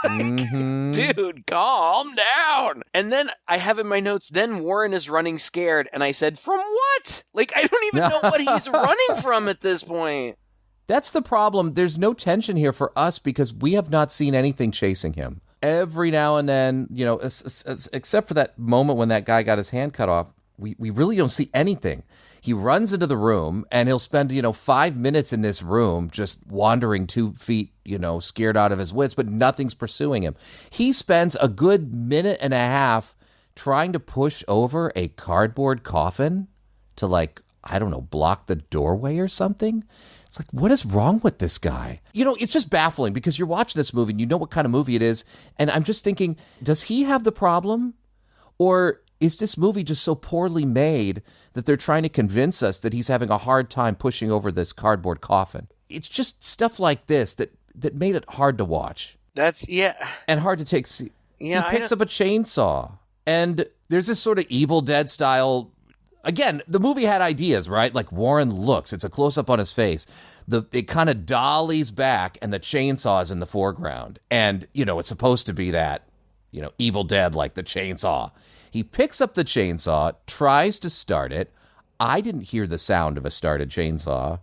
Mm-hmm. Dude, calm down. And then I have in my notes, then Warren is running scared. And I said, from what? I don't even know what he's running from at this point. That's the problem. There's no tension here for us because we have not seen anything chasing him. Every now and then, except for that moment when that guy got his hand cut off, we really don't see anything. He runs into the room and he'll spend, 5 minutes in this room just wandering 2 feet, scared out of his wits, but nothing's pursuing him. He spends a good minute and a half trying to push over a cardboard coffin to block the doorway or something. It's what is wrong with this guy? It's just baffling because you're watching this movie and you know what kind of movie it is. And I'm just thinking, does he have the problem? Or is this movie just so poorly made that they're trying to convince us that he's having a hard time pushing over this cardboard coffin? It's just stuff like this that made it hard to watch. And hard to take. Yeah, he picks up a chainsaw, and there's this sort of Evil Dead style Again, the movie had ideas, right? Like Warren looks, it's a close-up on his face. It kind of dollies back and the chainsaw is in the foreground. And, it's supposed to be that, Evil Dead, like the chainsaw. He picks up the chainsaw, tries to start it. I didn't hear the sound of a started chainsaw.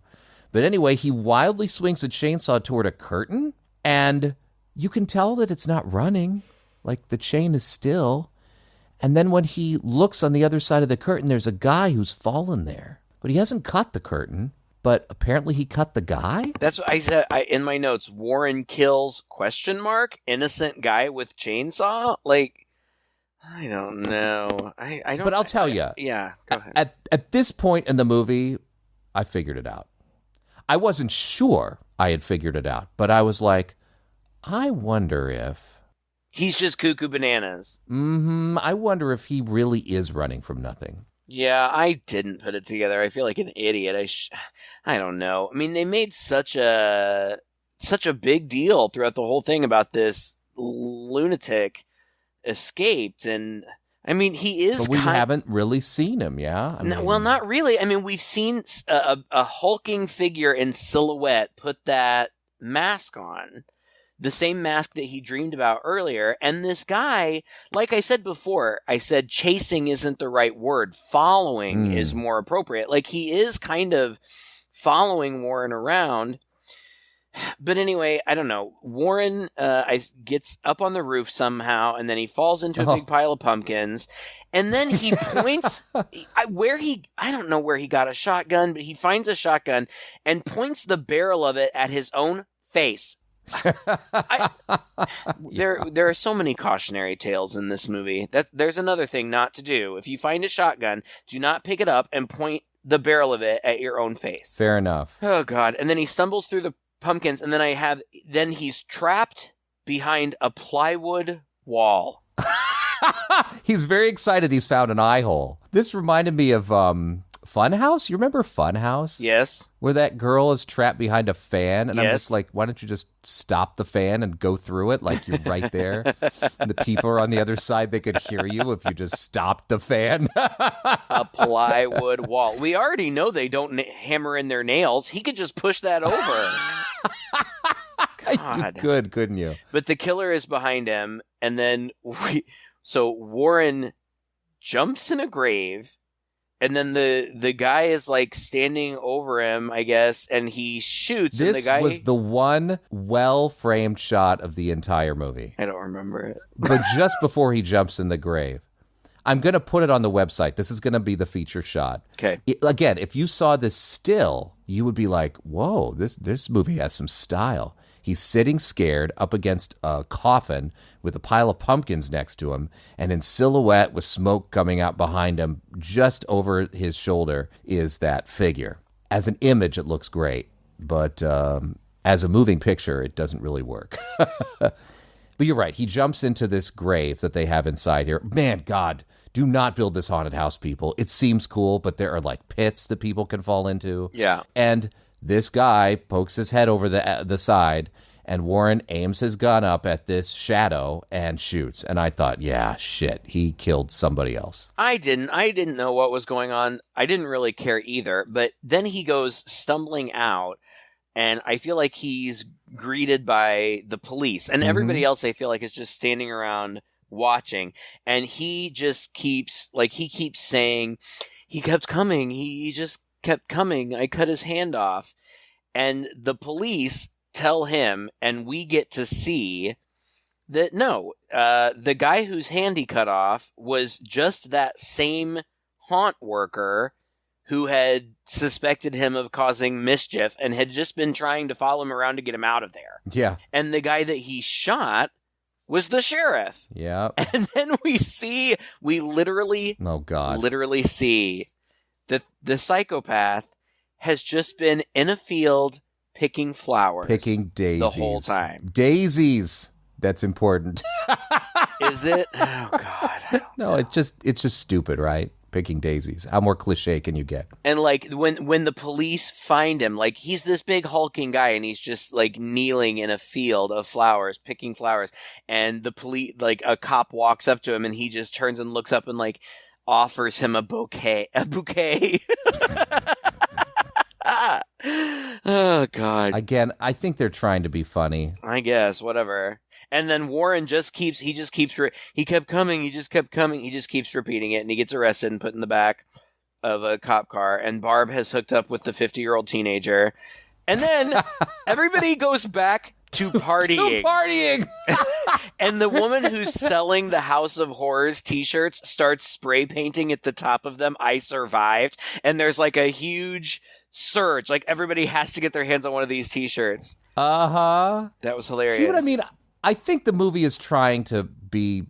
But anyway, he wildly swings the chainsaw toward a curtain, and you can tell that it's not running. Like the chain is still. And then when he looks on the other side of the curtain, there's a guy who's fallen there. But he hasn't cut the curtain. But apparently he cut the guy? That's what I said in my notes. Warren kills, ? Innocent guy with chainsaw? Like, I don't know. I don't. But I'll tell you. Yeah, go ahead. At this point in the movie, I figured it out. I wasn't sure I had figured it out. But I was like, I wonder if... He's just cuckoo bananas. I wonder if he really is running from nothing. Yeah, I didn't put it together. I feel like an idiot. I don't know. I mean, they made such a big deal throughout the whole thing about this lunatic escaped, and I mean, he is. But we haven't really seen him, yeah. Well, not really. I mean, we've seen a hulking figure in silhouette put that mask on. The same mask that he dreamed about earlier. And this guy, like I said before, I said chasing isn't the right word. Following is more appropriate. Like, he is kind of following Warren around. But anyway, I don't know. Warren gets up on the roof somehow, and then he falls into a big pile of pumpkins. And then he points I don't know where he got a shotgun, but he finds a shotgun and points the barrel of it at his own face. There are so many cautionary tales in this movie. There's another thing not to do. If you find a shotgun, do not pick it up and point the barrel of it at your own face. Fair enough. Oh God! And then he stumbles through the pumpkins, and then he's trapped behind a plywood wall. He's very excited he's found an eye hole. This reminded me of Funhouse. You remember Funhouse? Yes. Where that girl is trapped behind a fan, and yes. I'm just like, why don't you just stop the fan and go through it like you're right there? And the people are on the other side, they could hear you if you just stopped the fan. A plywood wall. We already know they don't hammer in their nails. He could just push that over. God. You could, couldn't you? But the killer is behind him, and then so Warren jumps in a grave. And then the guy is like standing over him, I guess, and he shoots. This and the guy was the one well-framed shot of the entire movie. I don't remember it. But just before he jumps in the grave. I'm going to put it on the website. This is going to be the feature shot. Okay. Again, if you saw this still, you would be like, whoa, this movie has some style. He's sitting scared up against a coffin with a pile of pumpkins next to him, and in silhouette with smoke coming out behind him, just over his shoulder, is that figure. As an image, it looks great, but as a moving picture, it doesn't really work. But you're right. He jumps into this grave that they have inside here. Man, God, do not build this haunted house, people. It seems cool, but there are like pits that people can fall into. Yeah. And this guy pokes his head over the side, and Warren aims his gun up at this shadow and shoots. And I thought, yeah, shit, he killed somebody else. I didn't know what was going on. I didn't really care either. But then he goes stumbling out, and I feel like he's greeted by the police. And everybody else, I feel like, is just standing around watching. And he just keeps saying, he kept coming. He just kept coming. I cut his hand off. And the police tell him, and we get to see that no, the guy whose hand he cut off was just that same haunt worker who had suspected him of causing mischief and had just been trying to follow him around to get him out of there. Yeah. And the guy that he shot was the sheriff. Yeah. And then we literally see that the psychopath has just been in a field picking flowers. Picking daisies. The whole time. Daisies. That's important. Is it? Oh, God. No, it's just stupid, right? Picking daisies. How more cliche can you get? And like when the police find him, like he's this big hulking guy and he's just like kneeling in a field of flowers, picking flowers. And the police, like a cop walks up to him and he just turns and looks up and like, offers him a bouquet. Oh, God. Again, I think they're trying to be funny. I guess, whatever. And then Warren he kept coming, he just keeps repeating it, and he gets arrested and put in the back of a cop car, and Barb has hooked up with the 50-year-old teenager. And then everybody goes back to partying. And the woman who's selling the House of Horrors t-shirts starts spray painting at the top of them, "I survived." And there's like a huge surge. Like everybody has to get their hands on one of these t-shirts. Uh-huh. That was hilarious. See what I mean? I think the movie is trying to be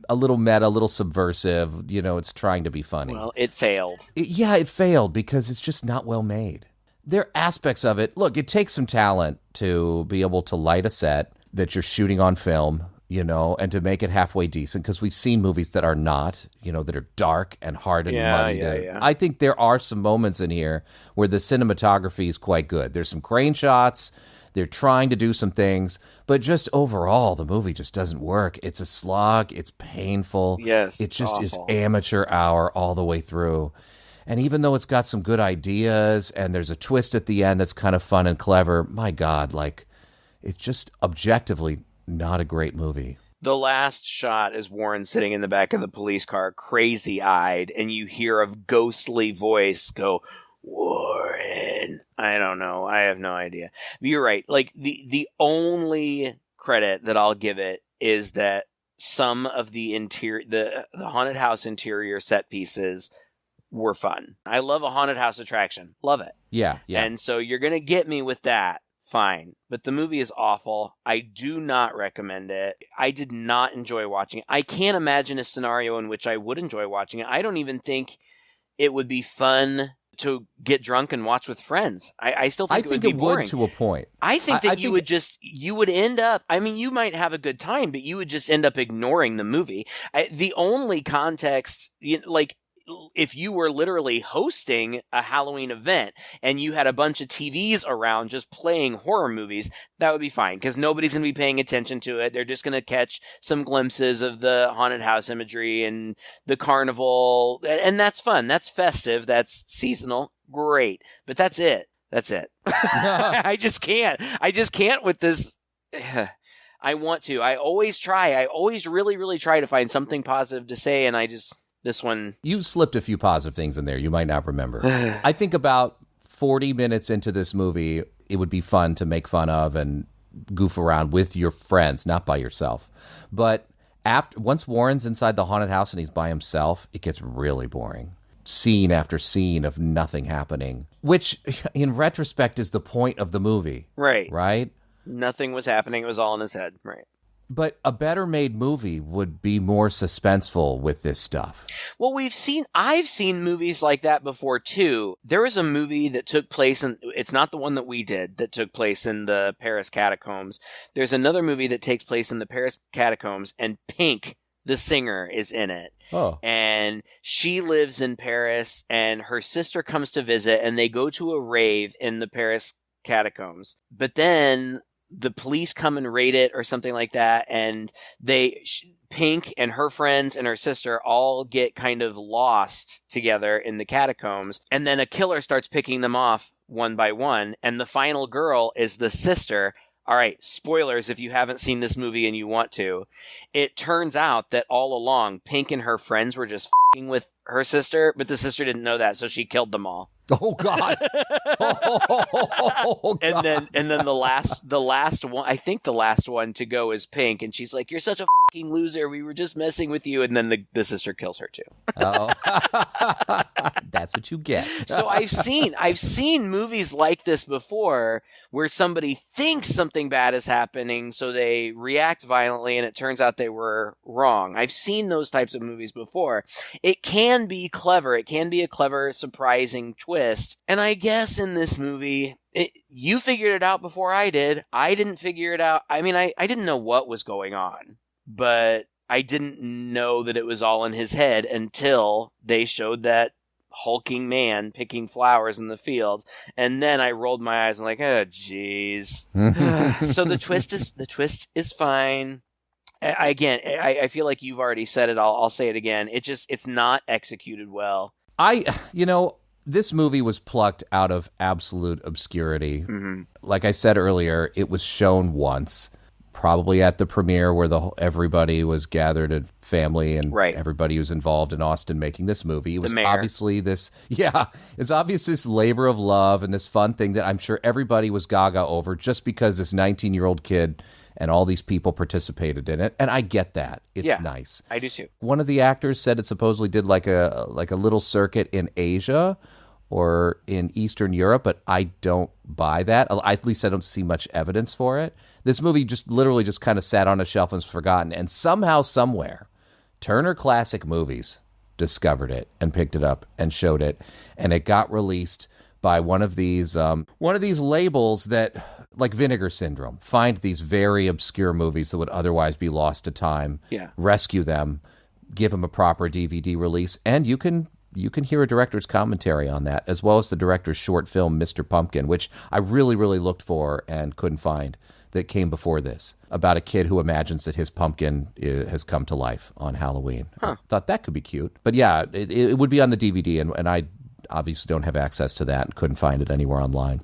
a little meta, a little subversive. You know, it's trying to be funny. Well, it failed. It failed because it's just not well made. There are aspects of it. Look, it takes some talent to be able to light a set that you're shooting on film, you know, and to make it halfway decent, because we've seen movies that are not, you know, that are dark and hard and muddy. Yeah. I think there are some moments in here where the cinematography is quite good. There's some crane shots. They're trying to do some things, but just overall, the movie just doesn't work. It's a slog. It's painful. Yes, it just awful. is amateur hour all the way through. And even though it's got some good ideas and there's a twist at the end that's kind of fun and clever, my God, like, it's just objectively not a great movie. The last shot is Warren sitting in the back of the police car, crazy-eyed, and you hear a ghostly voice go, "Warren." I don't know. I have no idea. But you're right. Like, the only credit that I'll give it is that some of the interior, the haunted house interior set pieces were fun. I love a haunted house attraction. Love it. Yeah. And so you're going to get me with that. Fine. But the movie is awful. I do not recommend it. I did not enjoy watching it. I can't imagine a scenario in which I would enjoy watching it. I don't even think it would be fun to get drunk and watch with friends. I still think it would be boring. Would to a point. I think that you would end up, I mean, you might have a good time, but you would just end up ignoring the movie. The only context, like, if you were literally hosting a Halloween event and you had a bunch of TVs around just playing horror movies, that would be fine, because nobody's going to be paying attention to it. They're just going to catch some glimpses of the haunted house imagery and the carnival, and that's fun. That's festive. That's seasonal. Great. But that's it. I just can't with this. I want to. I always try. I always really, really try to find something positive to say, and this one... You slipped a few positive things in there. You might not remember. I think about 40 minutes into this movie, it would be fun to make fun of and goof around with your friends, not by yourself. But once Warren's inside the haunted house and he's by himself, it gets really boring. Scene after scene of nothing happening, which in retrospect is the point of the movie. Right? Nothing was happening. It was all in his head. Right. But a better made movie would be more suspenseful with this stuff. Well, I've seen movies like that before too. There was a movie that took place it's not the one that we did, that took place in the Paris catacombs. There's another movie that takes place in the Paris catacombs, and Pink, the singer, is in it. Oh. And she lives in Paris, and her sister comes to visit, and they go to a rave in the Paris catacombs. But then the police come and raid it or something like that, and Pink and her friends and her sister all get kind of lost together in the catacombs, and then a killer starts picking them off one by one, and the final girl is the sister. All right, spoilers if you haven't seen this movie and you want to. It turns out that all along, Pink and her friends were just f***ing with her sister, but the sister didn't know that, so she killed them all. Oh God! Oh, God. And then the last one, I think the last one to go is Pink, and she's like, "You're such a fucking loser. We were just messing with you." And then the sister kills her too. Oh, that's what you get. So I've seen movies like this before, where somebody thinks something bad is happening, so they react violently, and it turns out they were wrong. I've seen those types of movies before. It can be clever. It can be a clever, surprising twist. And I guess in this movie, you figured it out before I did. I didn't figure it out. I mean, I didn't know what was going on, but I didn't know that it was all in his head until they showed that hulking man picking flowers in the field. And then I rolled my eyes and like, oh, jeez. So the twist is fine. I feel like you've already said it. I'll say it again. It's not executed well. This movie was plucked out of absolute obscurity. Mm-hmm. Like I said earlier, it was shown once, probably at the premiere where everybody was gathered at family and everybody was involved in Austin making this movie. It was obviously this labor of love and this fun thing that I'm sure everybody was gaga over just because this 19-year-old kid and all these people participated in it. And I get that. It's nice. I do too. One of the actors said it supposedly did like a little circuit in Asia or in Eastern Europe, but I don't buy that. At least I don't see much evidence for it. This movie just literally just kind of sat on a shelf and was forgotten. And somehow, somewhere, Turner Classic Movies discovered it and picked it up and showed it. And it got released by one of these labels that, like Vinegar Syndrome, find these very obscure movies that would otherwise be lost to time, rescue them, give them a proper DVD release, and you can hear a director's commentary on that, as well as the director's short film, Mr. Pumpkin, which I really, really looked for and couldn't find, that came before this, about a kid who imagines that his pumpkin has come to life on Halloween. I thought that could be cute. But yeah, it would be on the DVD, and I obviously don't have access to that and couldn't find it anywhere online.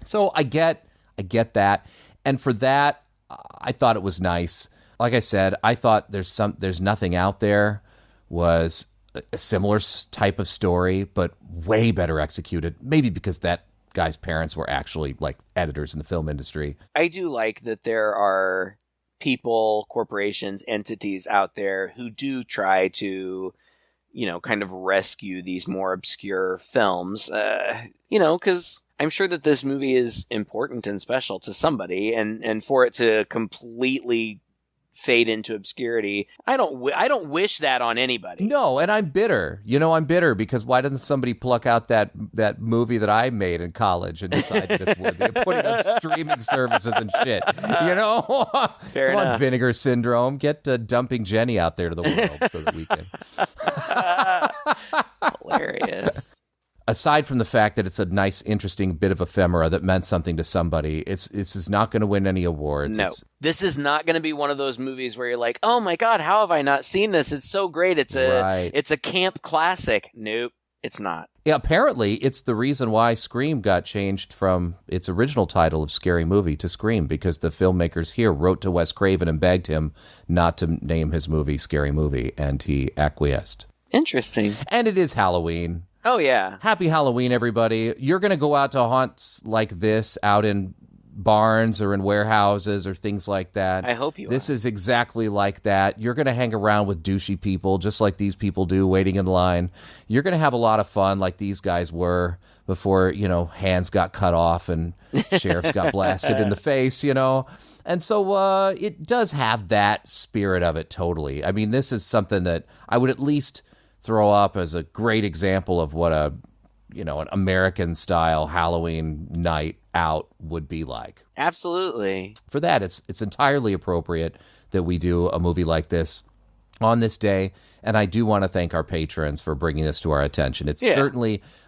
So I get that. And for that, I thought it was nice. Like I said, I thought there's nothing out there was a similar type of story, but way better executed. Maybe because that guy's parents were actually like editors in the film industry. I do like that there are people, corporations, entities out there who do try to, kind of rescue these more obscure films, because I'm sure that this movie is important and special to somebody, and for it to completely fade into obscurity, I don't wish that on anybody. No, and I'm bitter. I'm bitter because why doesn't somebody pluck out that movie that I made in college and decide that it's worthy of putting on streaming services and shit? Fair Come enough. on, Vinegar Syndrome. Get Dumping Jenny out there to the world so that we can. Hilarious. Aside from the fact that it's a nice, interesting bit of ephemera that meant something to somebody, this is not going to win any awards. No, this is not going to be one of those movies where you're like, oh my God, how have I not seen this? It's so great. It's a camp classic. Nope, it's not. Yeah, apparently it's the reason why Scream got changed from its original title of Scary Movie to Scream, because the filmmakers here wrote to Wes Craven and begged him not to name his movie Scary Movie, and he acquiesced. Interesting. And it is Halloween. Oh, yeah. Happy Halloween, everybody. You're going to go out to haunts like this out in barns or in warehouses or things like that. I hope you This is exactly like that. You're going to hang around with douchey people just like these people do waiting in line. You're going to have a lot of fun like these guys were before, hands got cut off and sheriffs got blasted in the face, And so it does have that spirit of it totally. I mean, this is something that I would at least throw up as a great example of what an American-style Halloween night out would be like. Absolutely. For that, it's entirely appropriate that we do a movie like this on this day, and I do want to thank our patrons for bringing this to our attention.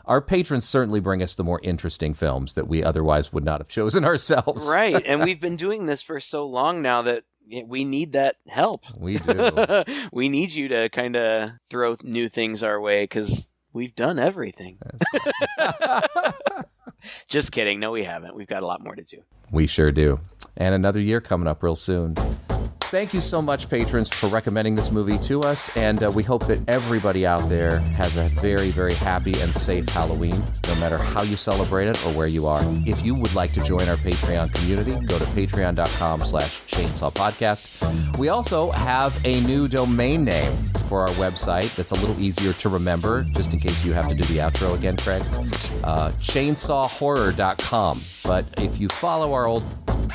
Our patrons certainly bring us the more interesting films that we otherwise would not have chosen ourselves. Right, and we've been doing this for so long now that we need that help. We do. We need you to kind of throw new things our way because we've done everything. Just kidding. No, we haven't. We've got a lot more to do. We sure do. And another year coming up real soon. Thank you so much, patrons, for recommending this movie to us, and we hope that everybody out there has a very, very happy and safe Halloween, no matter how you celebrate it or where you are. If you would like to join our Patreon community, go to patreon.com/chainsawpodcast. We also have a new domain name for our website that's a little easier to remember, just in case you have to do the outro again, Craig. Chainsawhorror.com. But if you follow our old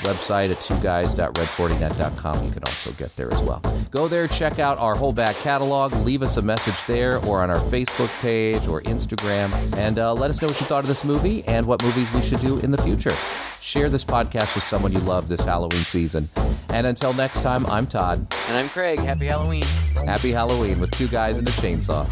website at twoguys.red40net.com, you can also get there as well. Go there, check out our whole back catalog, leave us a message there or on our Facebook page or Instagram, and let us know what you thought of this movie and what movies we should do in the future. Share this podcast with someone you love this Halloween season. And until next time, I'm Todd. And I'm Craig. Happy Halloween. Happy Halloween with Two Guys and a Chainsaw.